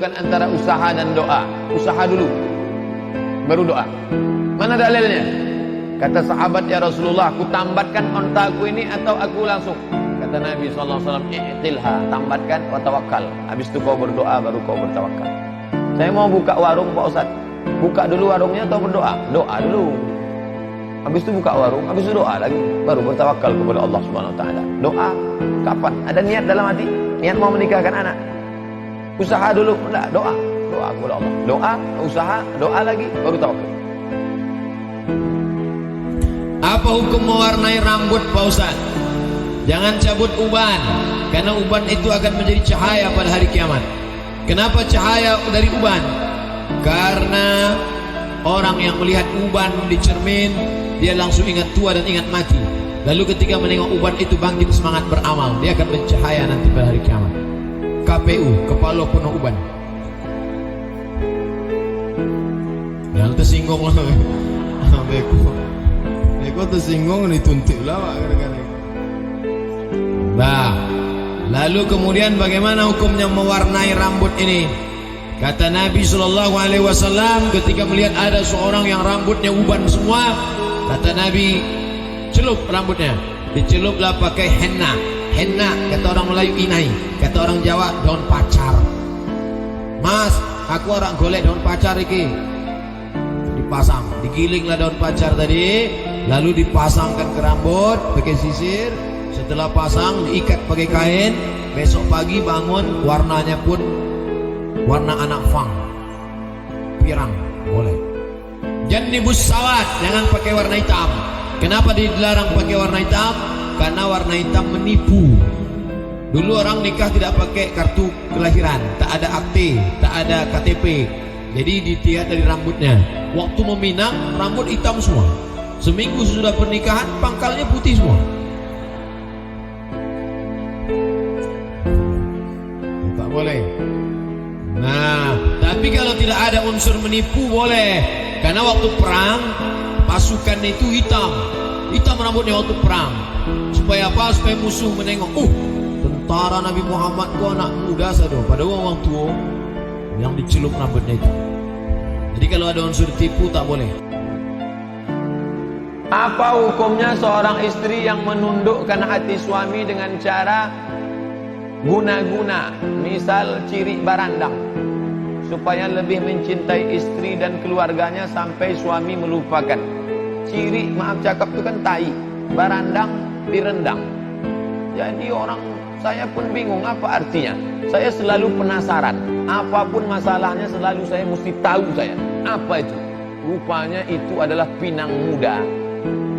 menentukan antara usaha dan doa. Usaha dulu, baru doa. Mana dalilnya? Kata sahabat, ya Rasulullah, aku tambatkan ontaku ini atau aku langsung? Kata Nabi SAW, i'tilha, tambatkan wa tawakkal. Habis itu kau berdoa, baru kau bertawakal. Saya mau buka warung Pak Ustaz. Buka dulu warungnya atau berdoa? Doa dulu. Habis itu buka warung, habis itu doa lagi, baru bertawakal kepada Allah Subhanahu wa taala. Doa kapan? Ada niat dalam hati? Niat mau menikahkan anak. Usaha dulu, enggak, doa. Doa kepada Allah. Doa, usaha, doa lagi, baru tawakal. Apa hukum mewarnai rambut Pak Ustaz? Jangan cabut uban, karena uban itu akan menjadi cahaya pada hari kiamat. Kenapa cahaya dari uban? Karena orang yang melihat uban di cermin, dia langsung ingat tua dan ingat mati. Lalu ketika menengok uban itu bangkit semangat beramal, dia akan bercahaya nanti pada hari kiamat. KPU, kepala penuh uban. Jangan tersinggung lah. Beko tersinggung dituntut lah gara-gara. Nah, lalu kemudian bagaimana hukumnya mewarnai rambut ini? Kata Nabi SAW ketika melihat ada seorang yang rambutnya uban semua, kata Nabi, celup rambutnya. Diceluplah pakai henna. Henna, kata orang Melayu inai, kata orang Jawa daun pacar. Mas, aku orang golek daun pacar iki. Dipasang, digilinglah daun pacar tadi, lalu dipasangkan ke rambut pakai sisir. Setelah pasang diikat pakai kain. Besok pagi bangun, warnanya pun warna anak fang, pirang, boleh. Jannibus sawat, jangan pakai warna hitam. Kenapa dilarang pakai warna hitam? Karena warna hitam menipu. Dulu orang nikah tidak pakai kartu kelahiran, tak ada akte, tak ada KTP. Jadi dilihat dari rambutnya. Waktu meminang, rambut hitam semua. Seminggu sesudah pernikahan, pangkalnya putih semua. Tak boleh. Nah, tapi kalau tidak ada unsur menipu boleh. Karena waktu perang pasukan itu hitam rambutnya waktu perang. Supaya apa? Supaya musuh menengok, tentara Nabi Muhammad kok anak muda saja, padahal orang tua yang dicelup rambutnya itu. Jadi kalau ada unsur tipu tak boleh. Apa hukumnya seorang istri yang menundukkan hati suami dengan cara guna-guna, misal ciri barandang, supaya lebih mencintai istri dan keluarganya sampai suami melupakan? Ciri, maaf cakap itu kan tai, barandang direndang. Jadi saya pun bingung apa artinya. Saya selalu penasaran, apapun masalahnya selalu saya mesti tahu apa itu. Rupanya itu adalah pinang muda.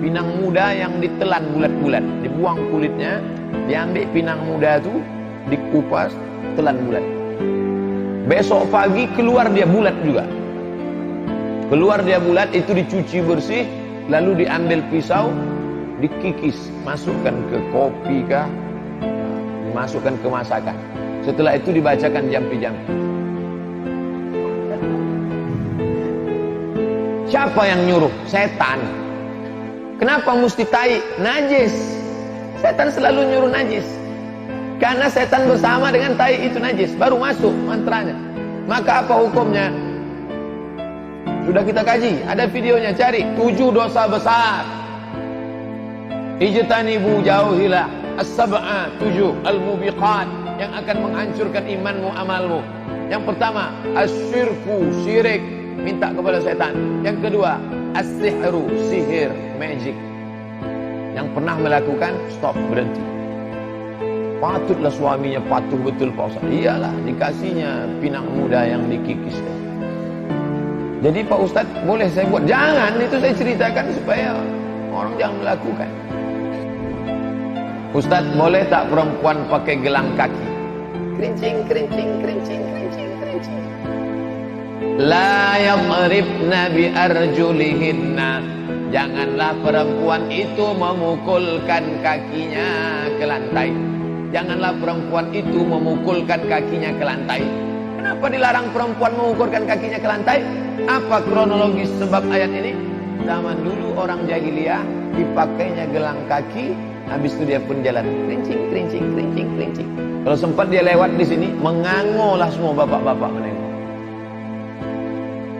Pinang muda yang ditelan bulat-bulat, dibuang kulitnya, diambil pinang muda itu, dikupas, telan bulat. Besok pagi keluar dia bulat juga. Keluar dia bulat, itu dicuci bersih, lalu diambil pisau, dikikis, masukkan ke kopi kah, dimasukkan ke masakan. Setelah itu dibacakan jampi-jampi. Siapa yang nyuruh? Setan. Kenapa mesti tai? Najis. Setan selalu nyuruh najis. Karena setan bersama dengan tai itu najis, baru masuk mantranya. Maka apa hukumnya? Sudah kita kaji, ada videonya, cari 7 dosa besar. Ijtanibu, jauhilah as-sab'a, 7 al-mubiqat yang akan menghancurkan imanmu, amalmu. Yang pertama, asyirku, syirik, minta kepada setan. Yang kedua, as-sihru, sihir, magic. Yang pernah melakukan, stop, berhenti. Patutlah suaminya patuh betul Pak Ustaz. Iyalah, dikasihnya pinang muda yang dikikis. Jadi Pak Ustaz, boleh saya buat? Jangan, itu saya ceritakan supaya orang jangan melakukan. Ustaz, boleh tak perempuan pakai gelang kaki? Kerincing, kerincing, kerincing, kerincing, kerincing. La yadribna bi arjulihinna. Janganlah perempuan itu memukulkan kakinya ke lantai. Janganlah perempuan itu memukulkan kakinya ke lantai. Kenapa dilarang perempuan memukulkan kakinya ke lantai? Apa kronologis sebab ayat ini? Zaman dulu orang jahiliyah dipakainya gelang kaki, habis itu dia pun jalan kerincing, kerincing, kerincing, kerincing. Kalau sempat dia lewat di sini, mengangolah semua bapak-bapak menengok.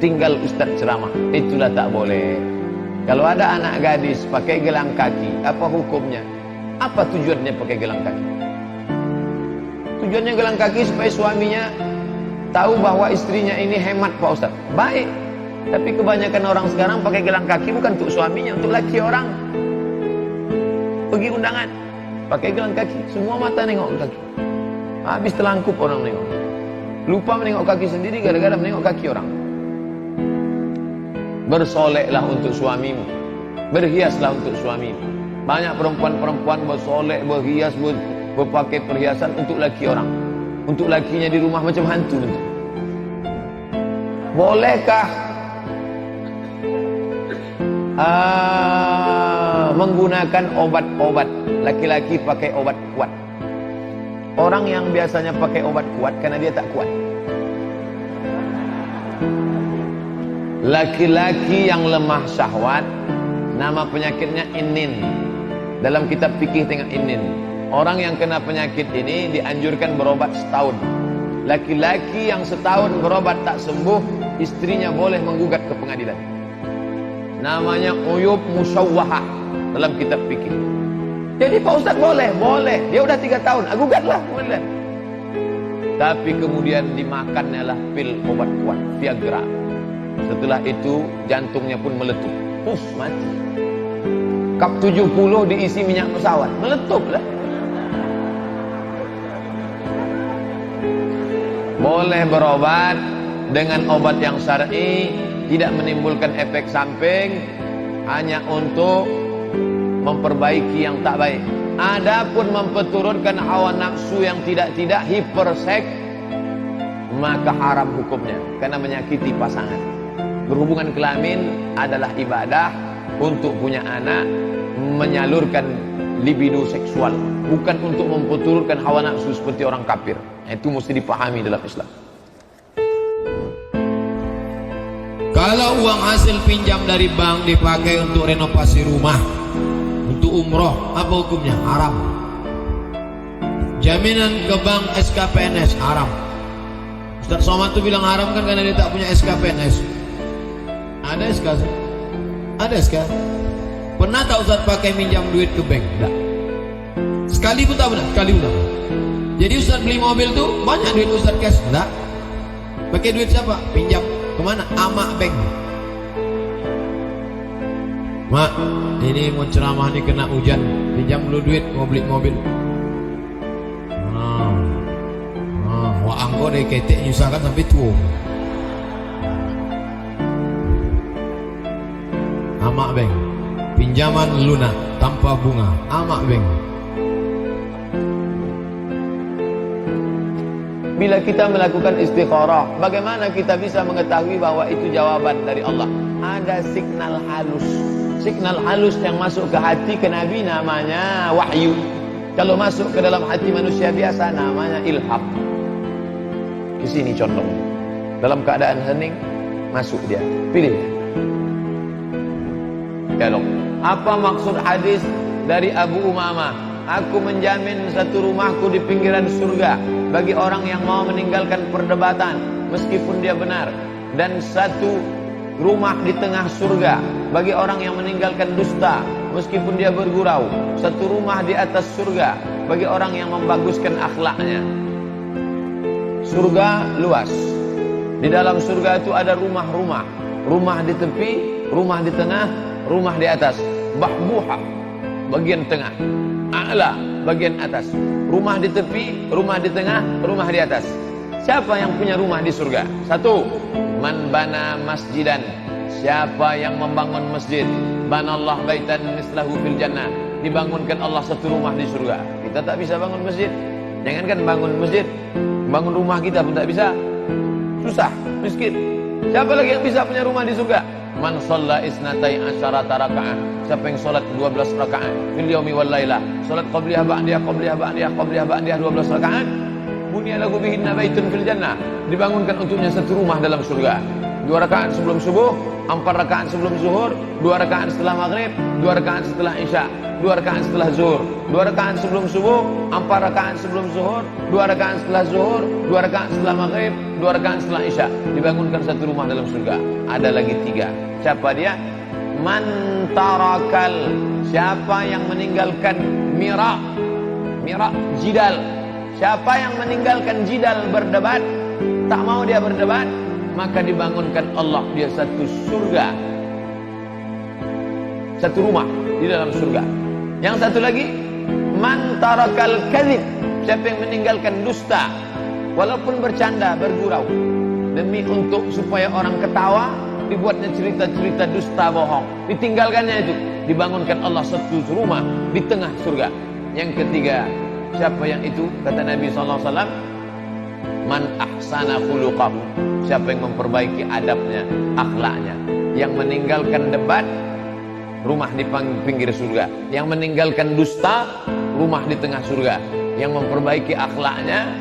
tinggal ustaz ceramah. Itulah tak boleh. Kalau ada anak gadis pakai gelang kaki, apa hukumnya? Apa tujuannya pakai gelang kaki? Tujuannya gelang kaki supaya suaminya tahu bahwa istrinya ini hemat Pak Ustaz. Baik. Tapi kebanyakan orang sekarang pakai gelang kaki bukan untuk suaminya, untuk laki orang. Pergi undangan, pakai gelang kaki, semua mata nengok kaki. Habis terlangkup orang nengok. Lupa menengok kaki sendiri gara-gara menengok kaki orang. Bersoleklah untuk suamimu, berhiaslah untuk suamimu. Banyak perempuan-perempuan bersolek, berhias, berpakai perhiasan untuk laki orang. Untuk lakinya di rumah macam hantu nanti. Bolehkah menggunakan obat-obat? Laki-laki pakai obat kuat. Orang yang biasanya pakai obat kuat karena dia tak kuat. Laki-laki yang lemah syahwat, nama penyakitnya inin. Dalam kitab fikih tengok inin. Orang yang kena penyakit ini dianjurkan berobat setahun. Laki-laki yang setahun berobat tak sembuh, istrinya boleh menggugat ke pengadilan. Namanya uyub musyawwahah dalam kitab fikih. Jadi Pak Ustaz boleh. Dia udah 3 tahun, gugatlah pengadilan. Tapi kemudian dimakannya lah pil obat kuat, Viagra. Setelah itu jantungnya pun meletup. Mati. Kap 70 diisi minyak pesawat, meletup lah. Boleh berobat dengan obat yang syar'i, tidak menimbulkan efek samping, hanya untuk memperbaiki yang tak baik. Adapun memperturunkan hawa nafsu yang tidak hiperseks, maka haram hukumnya karena menyakiti pasangan. Berhubungan kelamin adalah ibadah untuk punya anak, menyalurkan libido seksual, bukan untuk memperturunkan hawa nafsu seperti orang kafir. Itu mesti dipahami dalam Islam. Kalau uang hasil pinjam dari bank dipakai untuk renovasi rumah, untuk umroh, apa hukumnya? Haram. Jaminan ke bank SKPNS haram. Ustaz Somad tuh bilang haram kan karena dia tak punya SKPNS. Ada SK? Ada SK? Pernah tak Ustaz pakai minjam duit ke bank? Tidak. Sekali pun tak pernah. Sekali pun tak pernah. Jadi Ustaz beli mobil tuh banyak duit Ustaz cash? Tidak. Pakai duit siapa? Pinjam. Kemana? Amak bank. Mak, ini mau ceramah nih kena hujan, pinjam dulu duit mau beli mobil. Wah anggo deh ketek nyusahkan sampai tua. Amak bank, pinjaman lunak tanpa bunga. Amak bank. Bila kita melakukan istikharah, bagaimana kita bisa mengetahui bahwa itu jawaban dari Allah? Ada signal halus. Signal halus yang masuk ke hati ke Nabi namanya wahyu. Kalau masuk ke dalam hati manusia biasa namanya ilham. Di sini contoh. Dalam keadaan hening masuk dia. Pilih dia. Kalau apa maksud hadis dari Abu Umamah? Aku menjamin satu rumahku di pinggiran surga bagi orang yang mau meninggalkan perdebatan meskipun dia benar, dan satu rumah di tengah surga bagi orang yang meninggalkan dusta meskipun dia bergurau. Satu rumah di atas surga bagi orang yang membaguskan akhlaknya. Surga luas. Di dalam surga itu ada rumah-rumah. Rumah di tepi, rumah di tengah, rumah di atas. Bahbuha bagian tengah, a'la bagian atas. Rumah di tepi, rumah di tengah, rumah di atas. Siapa yang punya rumah di surga? Satu, man bana masjidan. Siapa yang membangun masjid, banallah baitan mislahu fil jannah. Dibangunkan Allah satu rumah di surga. Kita tak bisa bangun masjid. Jangankan bangun masjid, bangun rumah kita pun tak bisa. Susah, miskin. Siapa lagi yang bisa punya rumah di surga? Man shalla isnatai asyarata raka'ah. Siapa yang salat 12 rakaat fil yaumi wal lailah. Salat qabliyah ba'diyah 12 rakaat. Bunya lahu bihinna baitun fil jannah. Dibangunkan untuknya satu rumah dalam surga. 2 rakaat sebelum subuh, 4 rakaat sebelum zuhur, 2 rakaat setelah maghrib, 2 rakaat setelah isya. 2 rakaat setelah zuhur, 2 rakaat sebelum subuh, 4 rakaat sebelum zuhur, 2 rakaat setelah zuhur, 2 rakaat setelah maghrib, 2 rakaat setelah isya. Dibangunkan satu rumah dalam surga. Ada lagi 3. Siapa dia? Man tarakal, siapa yang meninggalkan mira jidal. Siapa yang meninggalkan jidal, berdebat, tak mau dia berdebat, maka dibangunkan Allah dia satu surga, satu rumah di dalam surga. Yang satu lagi, man tarakal kadzib, siapa yang meninggalkan dusta, walaupun bercanda, bergurau, demi untuk supaya orang ketawa, dibuatnya cerita-cerita dusta bohong, ditinggalkannya itu, dibangunkan Allah satu rumah di tengah surga. Yang ketiga, siapa yang itu? Kata Nabi SAW, man ahsana khuluqahu, siapa yang memperbaiki adabnya, akhlaknya. Yang meninggalkan debat, rumah di pinggir surga. Yang meninggalkan dusta, rumah di tengah surga. Yang memperbaiki akhlaknya,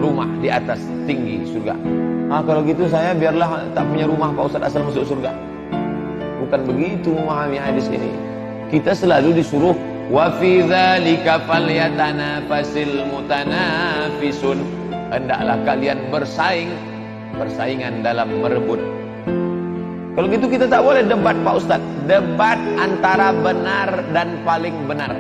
rumah di atas tinggi surga. Kalau gitu saya biarlah tak punya rumah Pak Ustaz, asal masuk surga. Bukan begitu memahami hadis ini. Kita selalu disuruh wa fi dzalika falyatanafasil mutanafisun, hendaklah kalian bersaingan dalam merebut. Kalau gitu kita tak boleh debat Pak Ustaz, debat antara benar dan paling benar,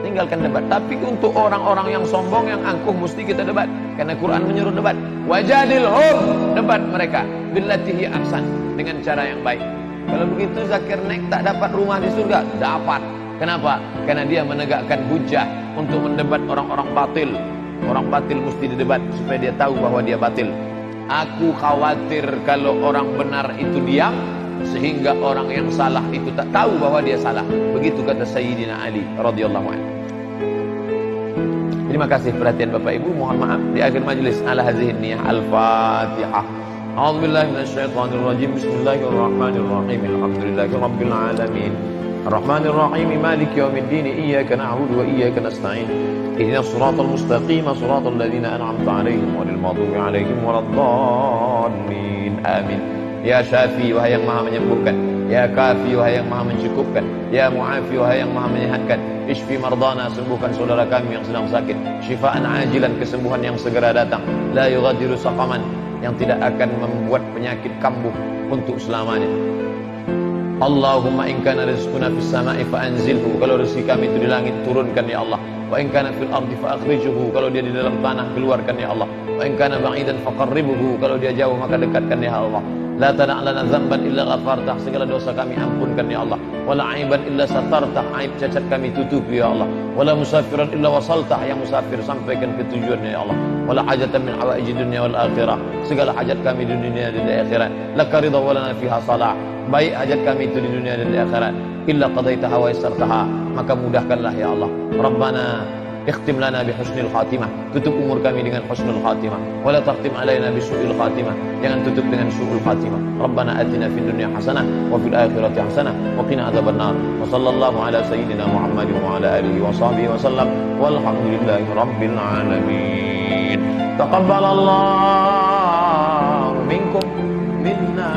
tinggalkan debat. Tapi untuk orang-orang yang sombong, yang angkuh, mesti kita debat, karena Quran menyuruh debat. Wajadilhum, debat mereka billati hi ahsan, dengan cara yang baik. Kalau begitu Zakir Naik tak dapat rumah di surga? Dapat. Kenapa? Karena dia menegakkan hujah untuk mendebat orang-orang batil. Orang batil mesti didebat supaya dia tahu bahwa dia batil. Aku khawatir kalau orang benar itu diam, sehingga orang yang salah itu tak tahu bahwa dia salah. Begitu kata Sayyidina Ali radhiyallahu anhu. Terima kasih perhatian Bapak Ibu. Mohon maaf di akhir majlis. Ala hazihin niyah. Al-Fatihah. A'udzubillahi minasyaitonirrajim. Bismillahirrahmanirrahim. Alhamdulillahi rabbil alamin. Ar-Rahmanir Rahim. Maliki yaumiddin. Iyyaka na'budu wa iyyaka nasta'in. Ihdinas siratal mustaqim, siratal ladzina an'amta 'alaihim ghairil maghdubi 'alaihim waladdallin. Amin. Ya Syafi, wahai yang Maha menyembuhkan. Ya Kafi, wahai yang Maha mencukupkan. Ya Mu'afi, wahai yang Maha menyehatkan. Ishfi mardana, sembuhkan saudara kami yang sedang sakit. Syifaan ajilan, kesembuhan yang segera datang. La yughadiru saqaman, yang tidak akan membuat penyakit kambuh untuk selamanya. Allahumma in kana rizquna fis sama'i fa anzilhu, kalau rezeki kami itu di langit turunkan ya Allah. Wa in kana fil ardi fa akhrijhu, kalau dia di dalam tanah keluarkan ya Allah. Wa in kana ba'idan faqarribhu, kalau dia jauh maka dekatkan ya Allah. La tada' lana dzamban illa ghafartah, segala dosa kami ampunkan ya Allah. Wala 'aiban illa satartah, aib cacat kami tutupi ya Allah. Wala musafiran illa wasaltah, yang musafir sampaikan ke tujuannya ya Allah. Wala hajatan min hawaiji dunya wal akhirah, segala hajat kami di dunia dan di akhirat. Laka ridha wa lana fiha salah, baik hajat kami itu di dunia dan di akhirat. Illa qadaitaha wa yassartaha, maka mudahkanlah ya Allah. Rabbana ikhtim lana bihusnil khatimah, tutup umur kami dengan husnul khatimah. Wala takhtim alaina bisu'il khatimah, jangan tutup dengan su'ul khatimah. Rabbana atina fid dunya hasanah wa fil akhirati hasanah wa qina adzabannar. Wa sallallahu ala sayyidina Muhammadin wa ala alihi wa sahbihi wa sallam. Walhamdulillahi rabbil alamin. Taqabbalallahu minkum minna